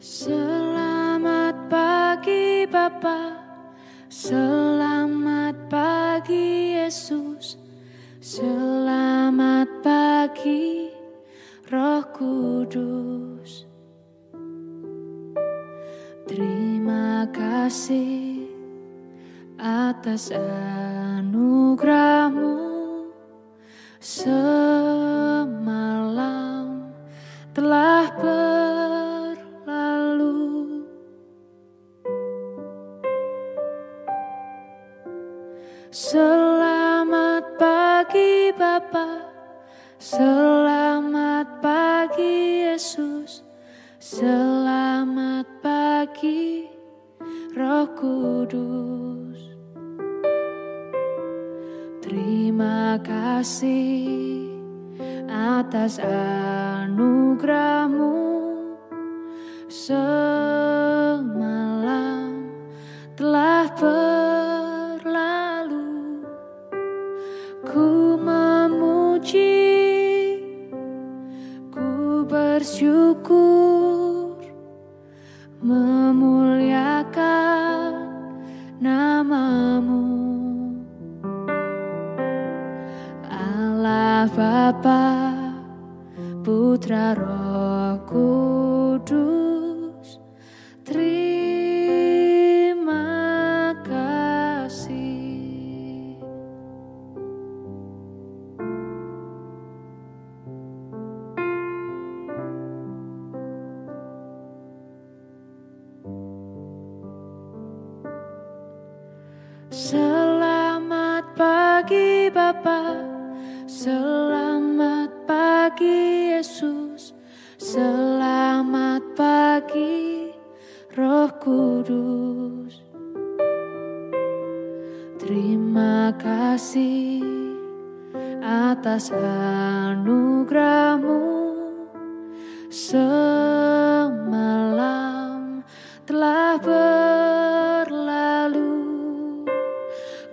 Selamat pagi Bapa, selamat pagi Yesus, selamat pagi Roh Kudus. Terima kasih atas anugerah-Mu, semalam telah berlalu. Selamat pagi Bapa, selamat pagi Yesus, selamat pagi Roh Kudus. Terima kasih atas anugerah-Mu, semalam telah berlalu. Ku memuji, ku bersyukur, memuliakan nama-Mu. Allah Bapa, Putra Roh Kudus, terima kasih. Selamat pagi Bapa, selamat pagi Yesus, selamat pagi Roh Kudus. Terima kasih atas anugerah-Mu, semalam telah berlalu.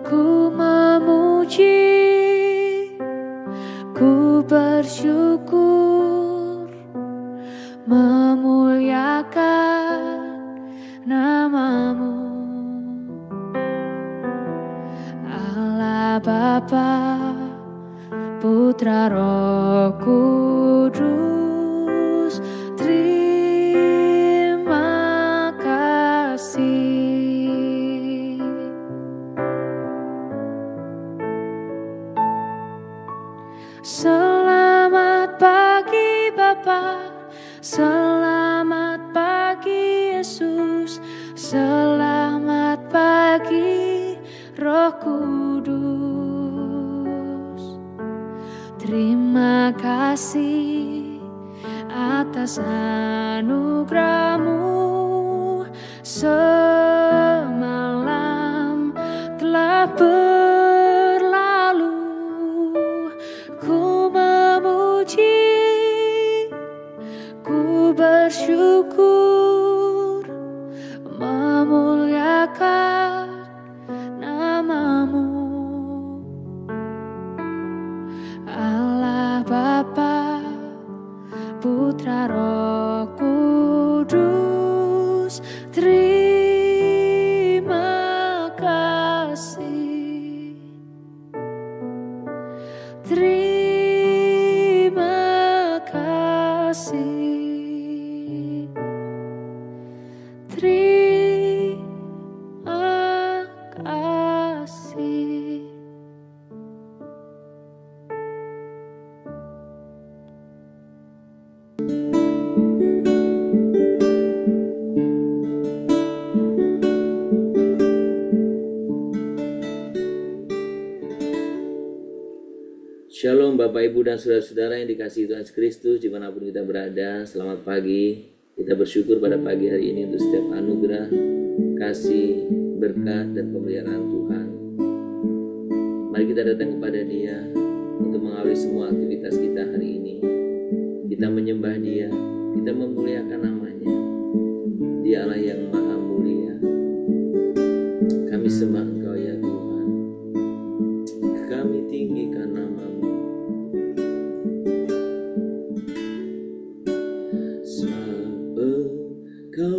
Ku memuji, ku bersyukur, memuliakan nama-Mu. Allah Bapa, Putra Roh Kudus, terima kasih. Selamat pagi Bapa, selamat pagi Yesus, selamat pagi Roh Kudus. Terima kasih atas anugerah-Mu, semalam telah berlalu. Ku memuji, ku bersyukur, memuliakan nama-Mu. Allah Bapa, Putra Roh Kudus, terima kasih. Terima kasih. Terima kasih. Shalom Bapak Ibu dan Saudara-saudara yang dikasihi Tuhan Yesus Kristus dimanapun kita berada. Selamat pagi. Kita bersyukur pada pagi hari ini untuk setiap anugerah, kasih, berkat, dan pemeliharaan Tuhan. Mari kita datang kepada Dia untuk mengawali semua aktivitas kita hari ini. Kita menyembah Dia, kita memuliakan nama-Nya. Dia Allah yang maha mulia. Kami sembah Engkau ya Tuhan. Kami tinggikan nama-Mu. Kau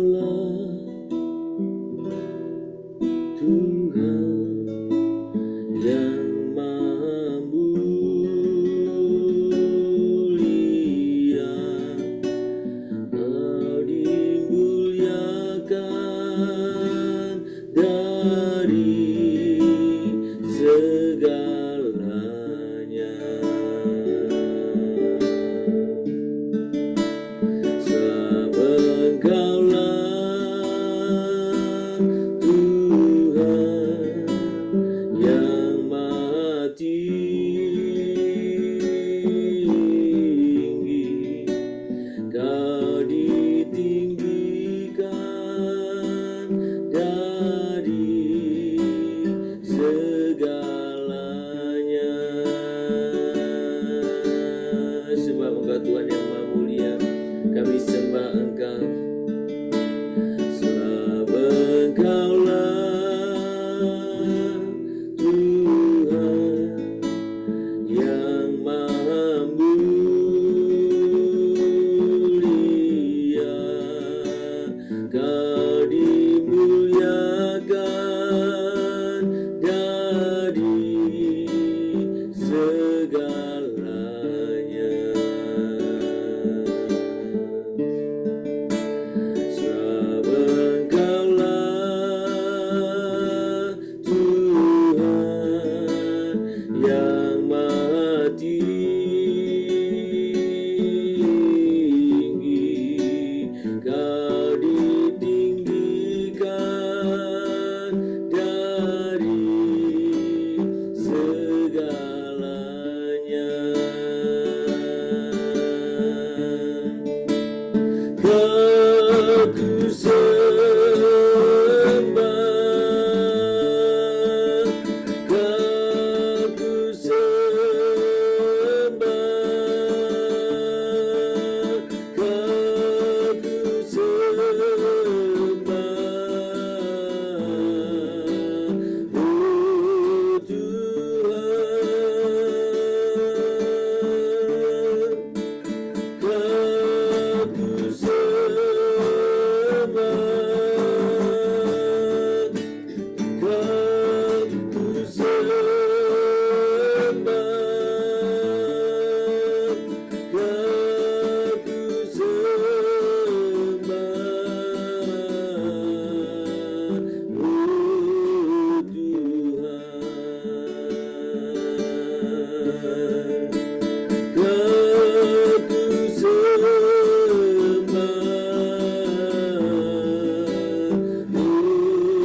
Tuhan yang Maha Mulia. Kami sembah Engkau, sebab Engkaulah Tuhan yang Maha Mulia. Kau dimuliakan dari segalanya. Sebab Engkaulah Tuhan yang Maha Tinggi. Kau ditinggikan dari segalanya. Kau ku sembah, kau ku sembah, kau ku sembah, oh Tuhan. Kau ku sembah, kau ku sembah, kau ku sembah, oh Tuhan. Kau ku sembah,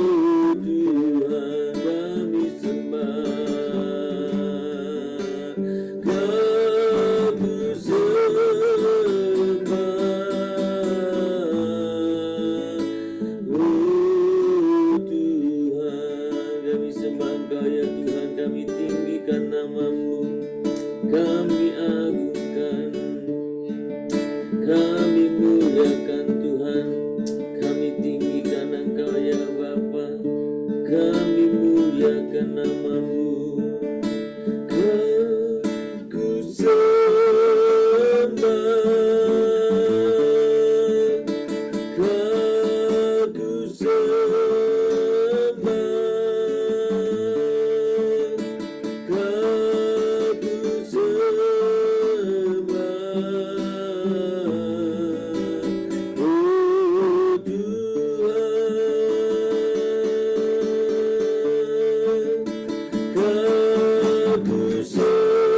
oh Tuhan kami sembah. Kau ku sembah, oh Tuhan kami sembah Engkau ya Tuhan. Kami tinggikan nama-Mu, kami agungkan, kami muliakan Tuhan. Kami tinggikan Engkau ya Bapa, kami muliakan nama-Mu. Kau ku sembah, kau ku sembah, kau ku sembah, oh Tuhan. Kau ku sembah, kau ku sembah, kau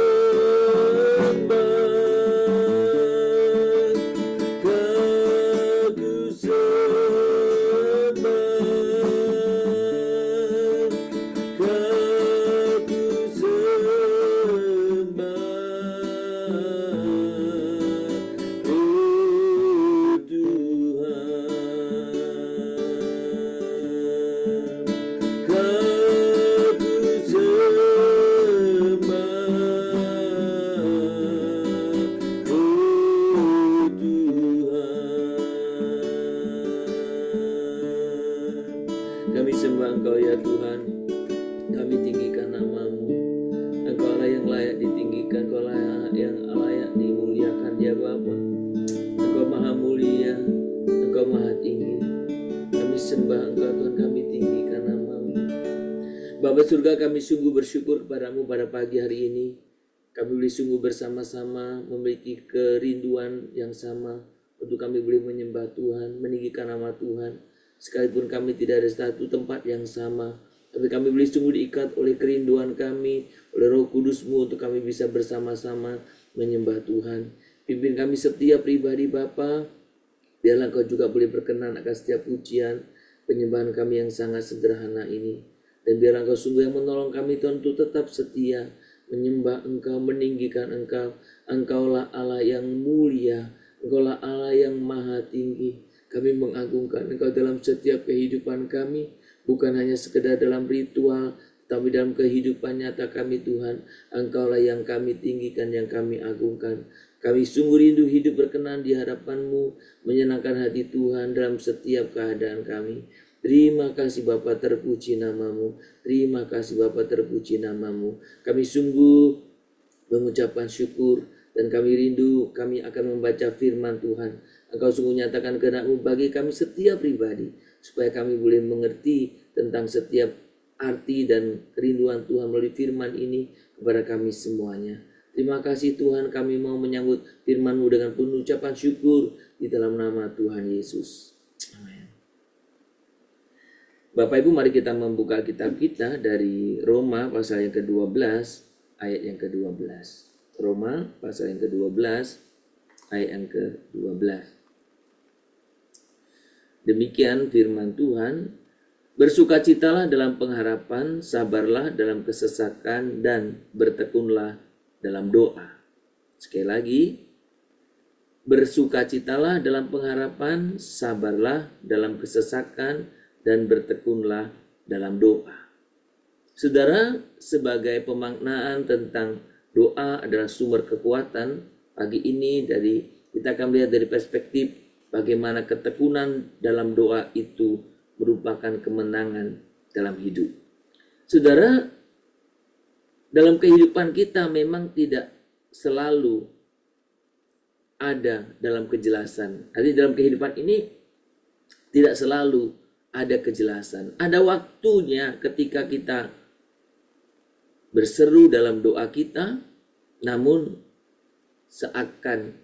ku sembah, oh Tuhan. Kau ku sembah, oh Tuhan. Kami sembah Engkau ya Tuhan. Kami tinggikan nama-Mu. Engkau lah yang layak ditinggikan, Engkau lah yang layak dimuliakan ya Bapa. Engkau Maha Mulia, Engkau Maha Tinggi. Kami sembah Engkau Tuhan, kami tinggikan nama-Mu. Bapa surga, kami sungguh bersyukur kepadamu pada pagi hari ini. Kami boleh sungguh bersama-sama memiliki kerinduan yang sama untuk kami boleh menyembah Tuhan, meninggikan nama Tuhan. Sekalipun kami tidak ada satu tempat yang sama, tapi kami boleh sungguh diikat oleh kerinduan kami, oleh Roh Kudus-Mu untuk kami bisa bersama-sama menyembah Tuhan. Pimpin kami setiap pribadi Bapa, biarlah Engkau juga boleh berkenan akan setiap pujian, penyembahan kami yang sangat sederhana ini. Dan biarlah Engkau sungguh yang menolong kami Tuhan untuk tetap setia, menyembah Engkau, meninggikan Engkau. Engkaulah Allah yang mulia, Engkaulah Allah yang maha tinggi. Kami mengagungkan Engkau dalam setiap kehidupan kami, bukan hanya sekedar dalam ritual, tapi dalam kehidupan nyata kami Tuhan. Engkaulah yang kami tinggikan, yang kami agungkan. Kami sungguh rindu hidup berkenan di hadapan-Mu, menyenangkan hati Tuhan dalam setiap keadaan kami. Terima kasih Bapa, terpuji nama-Mu. Terima kasih Bapa, terpuji nama-Mu. Kami sungguh mengucapkan syukur dan kami rindu kami akan membaca firman Tuhan. Engkau sungguh nyatakan kehendak-Mu bagi kami setiap pribadi, supaya kami boleh mengerti tentang setiap arti dan kerinduan Tuhan melalui firman ini kepada kami semuanya. Terima kasih Tuhan, kami mau menyambut firman-Mu dengan penuh ucapan syukur di dalam nama Tuhan Yesus. Amin. Bapak Ibu, mari kita membuka kitab kita dari Roma pasal yang ke-12 ayat yang ke-12. Roma pasal yang ke-12 ayat yang ke-12. Demikian firman Tuhan, bersukacitalah dalam pengharapan, sabarlah dalam kesesakan, dan bertekunlah dalam doa. Sekali lagi, bersukacitalah dalam pengharapan, sabarlah dalam kesesakan, dan bertekunlah dalam doa. Saudara, sebagai pemaknaan tentang doa adalah sumber kekuatan, pagi ini kita akan melihat dari perspektif bagaimana ketekunan dalam doa itu merupakan kemenangan dalam hidup. Saudara, dalam kehidupan kita memang tidak selalu ada dalam kejelasan. Artinya dalam kehidupan ini tidak selalu ada kejelasan. Ada waktunya ketika kita berseru dalam doa kita, namun seakan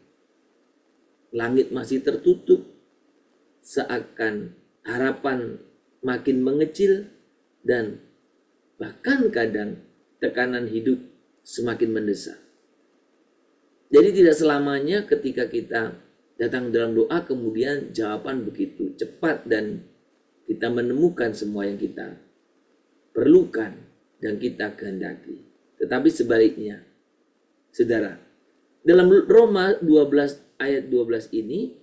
langit masih tertutup, seakan harapan makin mengecil, dan bahkan kadang tekanan hidup semakin mendesak. Jadi tidak selamanya ketika kita datang dalam doa kemudian jawaban begitu cepat dan kita menemukan semua yang kita perlukan dan kita kehendaki. Tetapi sebaliknya, saudara, dalam Roma 12 ayat 12 ini,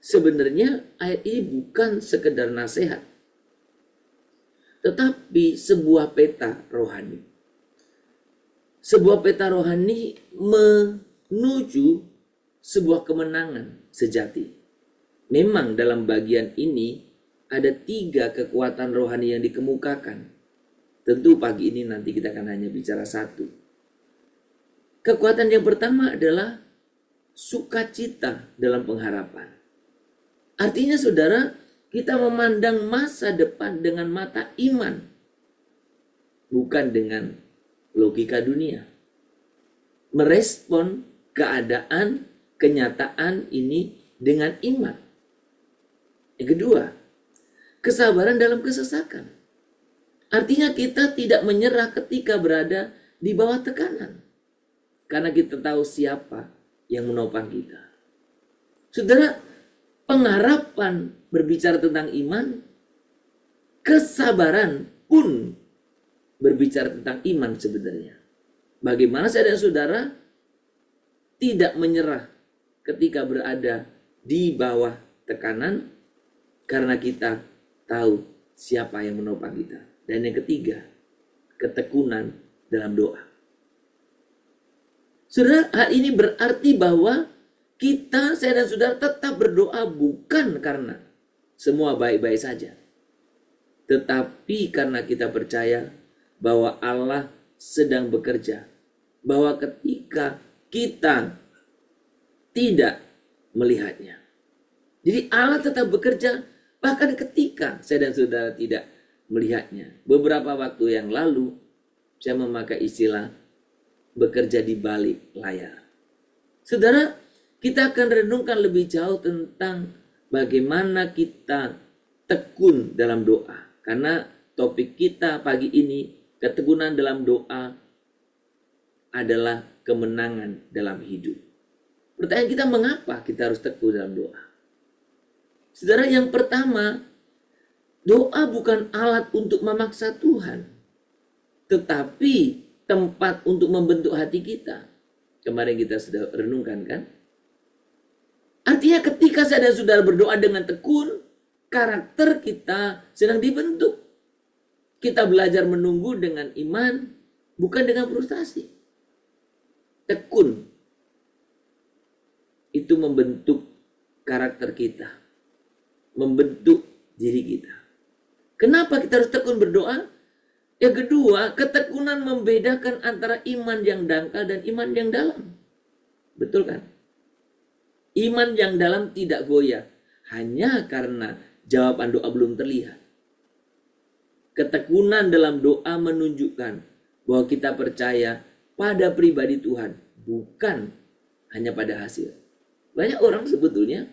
sebenarnya ayat ini bukan sekedar nasihat, tetapi sebuah peta rohani. Sebuah peta rohani menuju sebuah kemenangan sejati. Memang dalam bagian ini ada 3 kekuatan rohani yang dikemukakan. Tentu pagi ini nanti kita akan hanya bicara 1. Kekuatan yang pertama adalah sukacita dalam pengharapan. Artinya saudara, kita memandang masa depan dengan mata iman, bukan dengan logika dunia. Merespon keadaan, kenyataan ini dengan iman. Yang kedua, kesabaran dalam kesesakan. Artinya kita tidak menyerah ketika berada di bawah tekanan. Karena kita tahu siapa yang menopang kita. Saudara, pengharapan berbicara tentang iman, kesabaran pun berbicara tentang iman sebenarnya. Bagaimana saya dan saudara tidak menyerah ketika berada di bawah tekanan, karena kita tahu siapa yang menopang kita. Dan yang ketiga, ketekunan dalam doa. Saudara, hal ini berarti bahwa kita, saya dan saudara tetap berdoa bukan karena semua baik-baik saja, tetapi karena kita percaya bahwa Allah sedang bekerja. Bahwa ketika kita tidak melihatnya. Jadi Allah tetap bekerja bahkan ketika saya dan saudara tidak melihatnya. Beberapa waktu yang lalu saya memakai istilah bekerja di balik layar. Saudara, kita akan renungkan lebih jauh tentang bagaimana kita tekun dalam doa. Karena topik kita pagi ini, ketekunan dalam doa adalah kemenangan dalam hidup. Pertanyaan kita, mengapa kita harus tekun dalam doa? Saudara, yang pertama, doa bukan alat untuk memaksa Tuhan, tetapi tempat untuk membentuk hati kita. Kemarin kita sudah renungkan kan? Artinya ketika saya dan saudara berdoa dengan tekun, karakter kita sedang dibentuk. Kita belajar menunggu dengan iman, bukan dengan frustasi. Tekun itu membentuk karakter kita, membentuk diri kita. Kenapa kita harus tekun berdoa? Yang kedua, ketekunan membedakan antara iman yang dangkal dan iman yang dalam. Betul kan? Iman yang dalam tidak goyah hanya karena jawaban doa belum terlihat. Ketekunan dalam doa menunjukkan bahwa kita percaya pada pribadi Tuhan, bukan hanya pada hasil. Banyak orang sebetulnya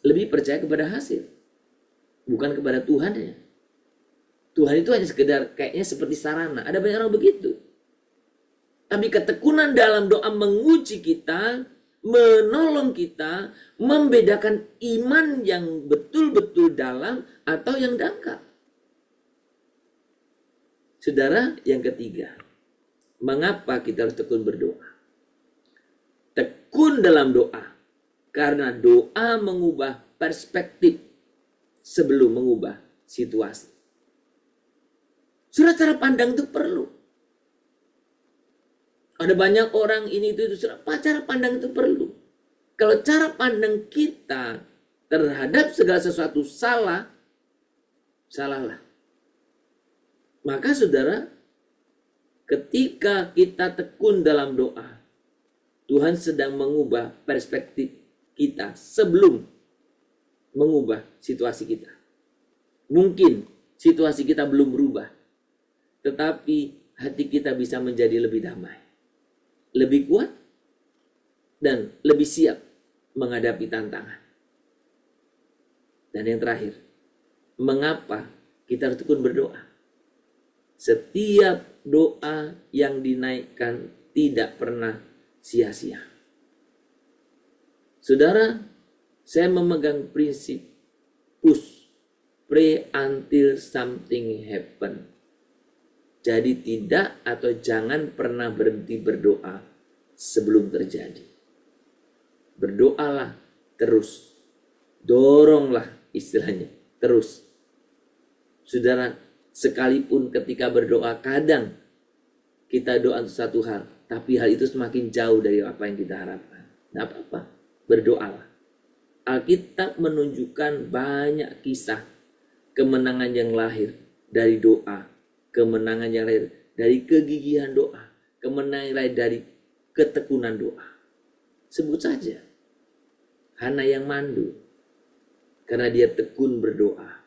lebih percaya kepada hasil, bukan kepada Tuhannya. Tuhan itu hanya sekedar kayaknya seperti sarana. Ada banyak orang begitu. Tapi ketekunan dalam doa menguji kita, menolong kita, membedakan iman yang betul-betul dalam atau yang dangkal. Saudara, yang ketiga, mengapa kita harus tekun berdoa? Tekun dalam doa, karena doa mengubah perspektif sebelum mengubah situasi. Saudara, cara pandang itu perlu. Ada banyak orang ini itu cara pandang itu perlu. Kalau cara pandang kita terhadap segala sesuatu salahlah. Maka saudara, ketika kita tekun dalam doa, Tuhan sedang mengubah perspektif kita sebelum mengubah situasi kita. Mungkin situasi kita belum berubah, tetapi hati kita bisa menjadi lebih damai, lebih kuat, dan lebih siap menghadapi tantangan. Dan yang terakhir, mengapa kita harus tekun berdoa? Setiap doa yang dinaikkan tidak pernah sia-sia. Saudara, saya memegang prinsip push, pray until something happen. Jadi tidak atau jangan pernah berhenti berdoa sebelum terjadi. Berdoalah terus. Doronglah istilahnya terus. Saudara, sekalipun ketika berdoa kadang kita doa untuk satu hal, tapi hal itu semakin jauh dari apa yang kita harapkan. Tidak apa-apa, berdoalah. Alkitab menunjukkan banyak kisah kemenangan yang lahir dari doa, kemenangan yang lahir dari kegigihan doa, kemenangan yang lahir dari ketekunan doa. Sebut saja Hana yang mandu, karena dia tekun berdoa,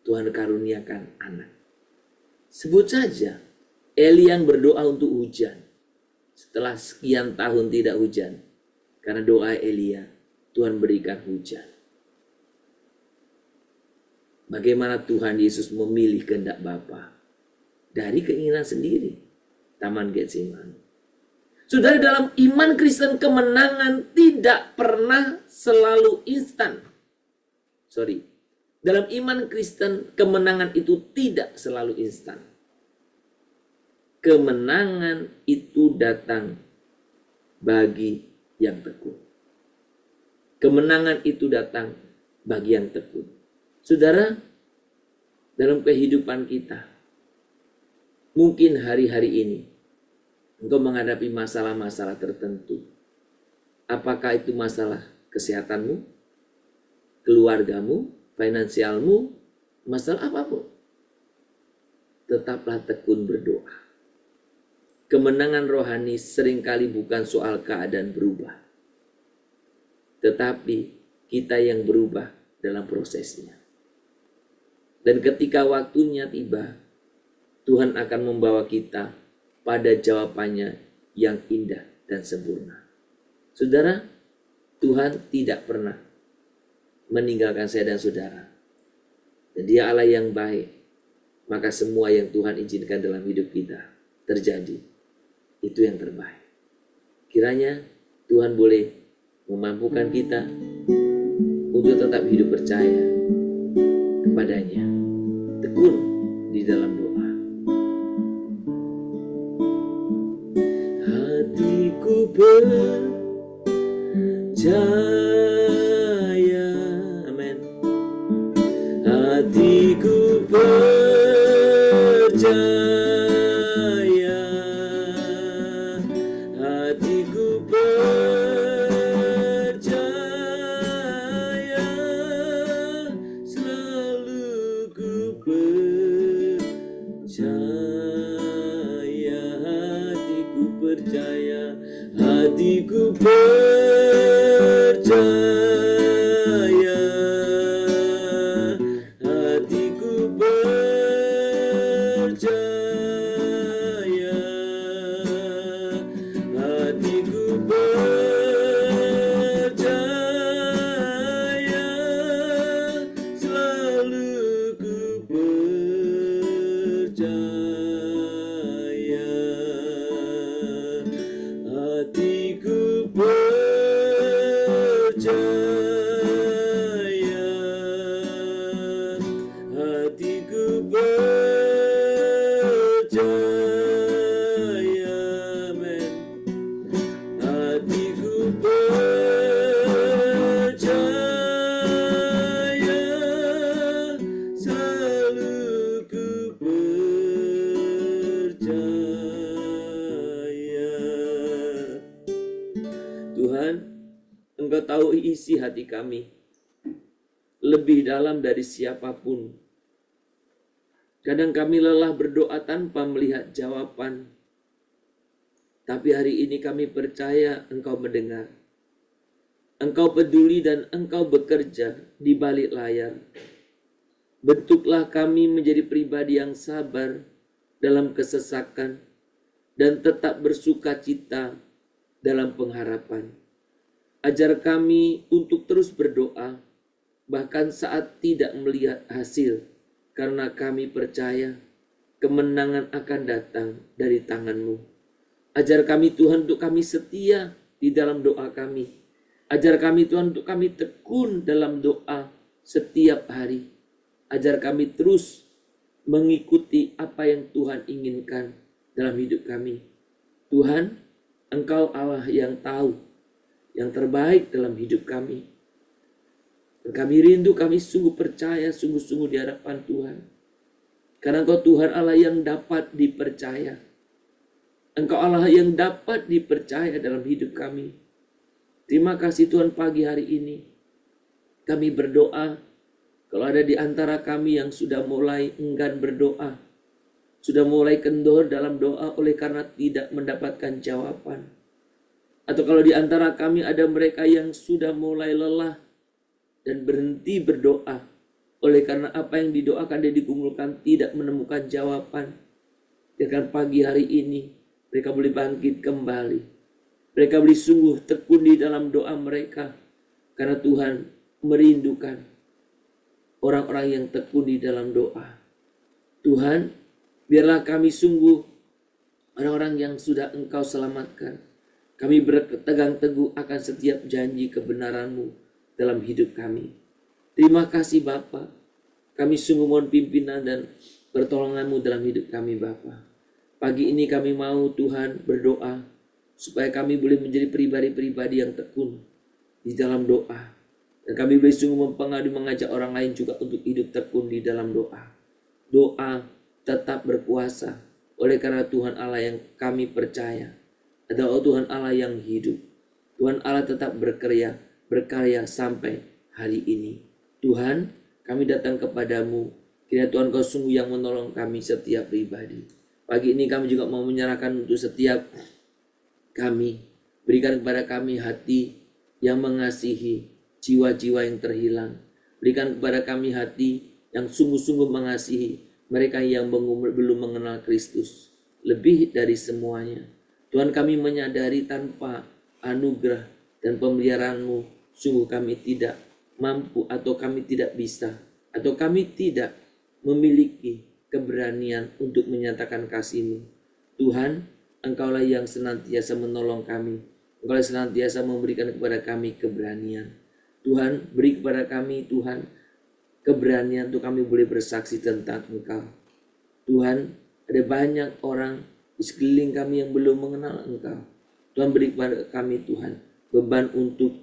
Tuhan karuniakan anak. Sebut saja Eli yang berdoa untuk hujan. Setelah sekian tahun tidak hujan, karena doa Elia, Tuhan berikan hujan. Bagaimana Tuhan Yesus memilih kehendak Bapa dari keinginan sendiri, Taman Getsemani. Saudara, dalam iman Kristen kemenangan tidak pernah selalu instan. Dalam iman Kristen kemenangan itu tidak selalu instan. Kemenangan itu datang bagi yang tekun. Kemenangan itu datang bagi yang tekun. Saudara, dalam kehidupan kita, mungkin hari-hari ini engkau menghadapi masalah-masalah tertentu. Apakah itu masalah kesehatanmu, keluargamu, finansialmu, masalah apapun. Tetaplah tekun berdoa. Kemenangan rohani seringkali bukan soal keadaan berubah, tetapi kita yang berubah dalam prosesnya. Dan ketika waktunya tiba, Tuhan akan membawa kita pada jawabannya yang indah dan sempurna. Saudara, Tuhan tidak pernah meninggalkan saya dan saudara. Dan Dia Allah yang baik. Maka semua yang Tuhan izinkan dalam hidup kita terjadi, itu yang terbaik. Kiranya Tuhan boleh memampukan kita untuk tetap hidup percaya kepadanya, tekun di dalam doa. Hatiku percaya, amin. Hatiku percaya, hatiku percaya. Engkau tahu isi hati kami lebih dalam dari siapapun. Kadang kami lelah berdoa tanpa melihat jawaban. Tapi hari ini kami percaya Engkau mendengar. Engkau peduli dan Engkau bekerja di balik layar. Bentuklah kami menjadi pribadi yang sabar dalam kesesakan dan tetap bersuka cita dalam pengharapan. Ajar kami untuk terus berdoa, bahkan saat tidak melihat hasil, karena kami percaya kemenangan akan datang dari tangan-Mu. Ajar kami Tuhan untuk kami setia di dalam doa kami. Ajar kami Tuhan untuk kami tekun dalam doa setiap hari. Ajar kami terus mengikuti apa yang Tuhan inginkan dalam hidup kami. Tuhan, Engkau Allah yang tahu yang terbaik dalam hidup kami. Dan kami rindu, kami sungguh percaya, sungguh-sungguh di hadapan Tuhan. Karena Engkau Tuhan Allah yang dapat dipercaya. Engkau Allah yang dapat dipercaya dalam hidup kami. Terima kasih Tuhan, pagi hari ini kami berdoa. Kalau ada di antara kami yang sudah mulai enggan berdoa, sudah mulai kendor dalam doa oleh karena tidak mendapatkan jawaban. Atau kalau di antara kami ada mereka yang sudah mulai lelah dan berhenti berdoa oleh karena apa yang didoakan dan dikumpulkan tidak menemukan jawaban. Biarkan pagi hari ini mereka boleh bangkit kembali. Mereka boleh sungguh tekun di dalam doa mereka. Karena Tuhan merindukan orang-orang yang tekun di dalam doa. Tuhan, biarlah kami sungguh orang-orang yang sudah Engkau selamatkan. Kami bertegang teguh akan setiap janji kebenaran-Mu dalam hidup kami. Terima kasih Bapa. Kami sungguh mohon pimpinan dan pertolongan-Mu dalam hidup kami Bapa. Pagi ini kami mau Tuhan berdoa supaya kami boleh menjadi pribadi-pribadi yang tekun di dalam doa. Dan kami boleh sungguh mempengaruhi mengajak orang lain juga untuk hidup tekun di dalam doa. Doa tetap berkuasa oleh karena Tuhan Allah yang kami percaya adalah Tuhan Allah yang hidup. Tuhan Allah tetap berkarya sampai hari ini. Tuhan, kami datang kepadamu. Kiranya Tuhan Kau sungguh yang menolong kami setiap pribadi. Pagi ini kami juga mau menyerahkan untuk setiap kami. Berikan kepada kami hati yang mengasihi jiwa-jiwa yang terhilang. Berikan kepada kami hati yang sungguh-sungguh mengasihi mereka yang belum mengenal Kristus. Lebih dari semuanya, Tuhan, kami menyadari tanpa anugerah dan pemeliharaan-Mu, sungguh kami tidak mampu atau kami tidak bisa atau kami tidak memiliki keberanian untuk menyatakan kasih-Mu. Tuhan, Engkaulah yang senantiasa menolong kami. Engkaulah senantiasa memberikan kepada kami keberanian. Tuhan, beri kepada kami, Tuhan, keberanian untuk kami boleh bersaksi tentang Engkau. Tuhan, ada banyak orang di sekeliling kami yang belum mengenal Engkau. Tuhan, beri kepada kami Tuhan beban untuk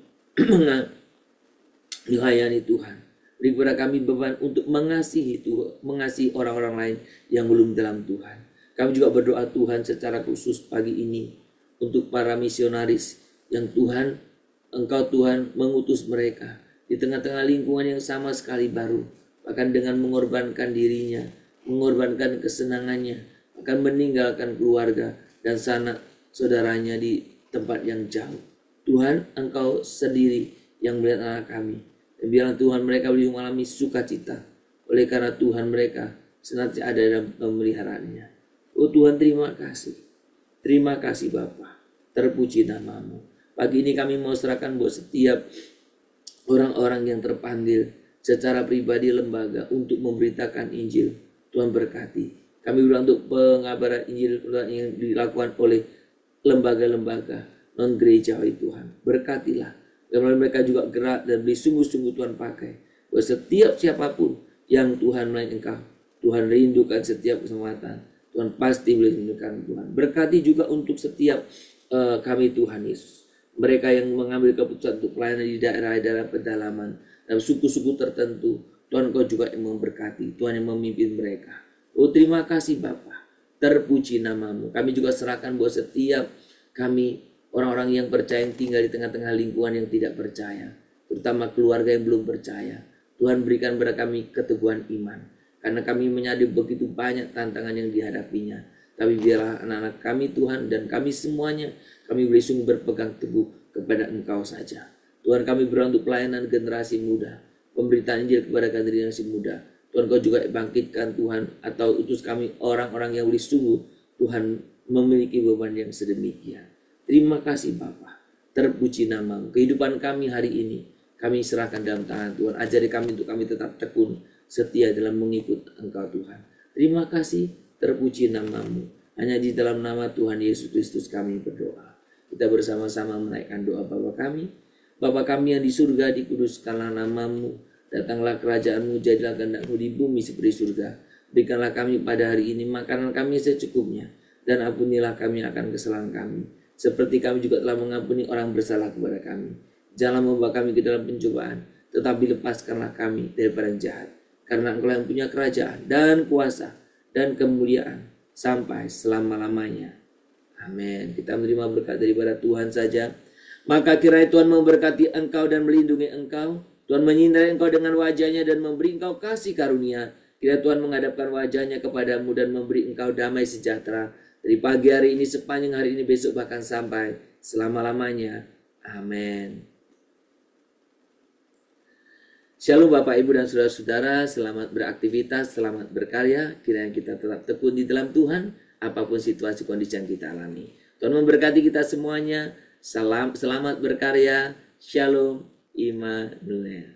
melayani Tuhan. Beri kepada kami beban untuk mengasihi Tuhan, mengasihi orang-orang lain yang belum dalam Tuhan. Kami juga berdoa Tuhan secara khusus pagi ini untuk para misionaris yang Tuhan, Engkau Tuhan mengutus mereka di tengah-tengah lingkungan yang sama sekali baru. Bahkan dengan mengorbankan dirinya, mengorbankan kesenangannya, akan meninggalkan keluarga dan sanak saudaranya di tempat yang jauh. Tuhan, Engkau sendiri yang melihat anak kami. Dan biarlah Tuhan mereka boleh mengalami sukacita oleh karena Tuhan mereka senantiasa ada dalam pemeliharaannya. Oh Tuhan, terima kasih. Terima kasih Bapa. Terpuji nama-Mu. Pagi ini kami mau serahkan buat setiap orang-orang yang terpanggil secara pribadi lembaga untuk memberitakan Injil. Tuhan berkati. Kami bilang untuk pengabaran Injil yang dilakukan oleh lembaga-lembaga non-gerejawi Tuhan. Berkatilah. Karena mereka juga gerak dan beri sungguh-sungguh Tuhan pakai. Buat setiap siapapun yang Tuhan melayani Engkau. Tuhan rindukan setiap kesempatan. Tuhan pasti boleh rindukan Tuhan. Berkati juga untuk setiap kami Tuhan Yesus. Mereka yang mengambil keputusan untuk pelayanan di daerah-daerah pedalaman. Dan suku-suku tertentu. Tuhan Kau juga yang memberkati. Tuhan yang memimpin mereka. Oh terima kasih Bapa. Terpuji nama-Mu. Kami juga serahkan buat setiap kami orang-orang yang percaya yang tinggal di tengah-tengah lingkungan yang tidak percaya, terutama keluarga yang belum percaya. Tuhan berikan kepada kami keteguhan iman, karena kami menyadari begitu banyak tantangan yang dihadapinya. Tapi biarlah anak-anak kami Tuhan dan kami semuanya, kami boleh sungguh berpegang teguh kepada Engkau saja. Tuhan, kami berdoa untuk pelayanan generasi muda, pemberitaan Injil kepada generasi muda. Tuhan, Kau juga bangkitkan Tuhan, atau utus kami orang-orang yang boleh sungguh Tuhan memiliki beban yang sedemikian. Terima kasih Bapa, terpuji namamu. Kehidupan kami hari ini kami serahkan dalam tangan Tuhan. Ajari kami untuk kami tetap tekun setia dalam mengikut Engkau Tuhan. Terima kasih, terpuji namamu. Hanya di dalam nama Tuhan Yesus Kristus kami berdoa. Kita bersama-sama menaikkan doa Bapa kami. Bapa kami yang di surga, dikuduskanlah namamu. Datanglah kerajaanmu, jadilah kehendak-Mu di bumi seperti surga. Berikanlah kami pada hari ini makanan kami secukupnya. Dan ampunilah kami akan kesalahan kami, seperti kami juga telah mengampuni orang bersalah kepada kami. Janganlah membawa kami ke dalam pencobaan, tetapi lepaskanlah kami daripada yang jahat. Karena Engkau yang punya kerajaan dan kuasa dan kemuliaan sampai selama-lamanya. Amin. Kita menerima berkat daripada Tuhan saja. Maka kiranya Tuhan memberkati engkau dan melindungi engkau. Tuhan menyinari engkau dengan wajahnya dan memberi engkau kasih karunia. Kiranya Tuhan menghadapkan wajahnya kepadamu dan memberi engkau damai sejahtera. Dari pagi hari ini, sepanjang hari ini, besok bahkan sampai selama-lamanya. Amin. Shalom Bapak, Ibu, dan Saudara-saudara. Selamat beraktivitas, selamat berkarya. Kiranya kita tetap tekun di dalam Tuhan, apapun situasi kondisi yang kita alami. Tuhan memberkati kita semuanya. Selamat berkarya. Shalom Immanuel.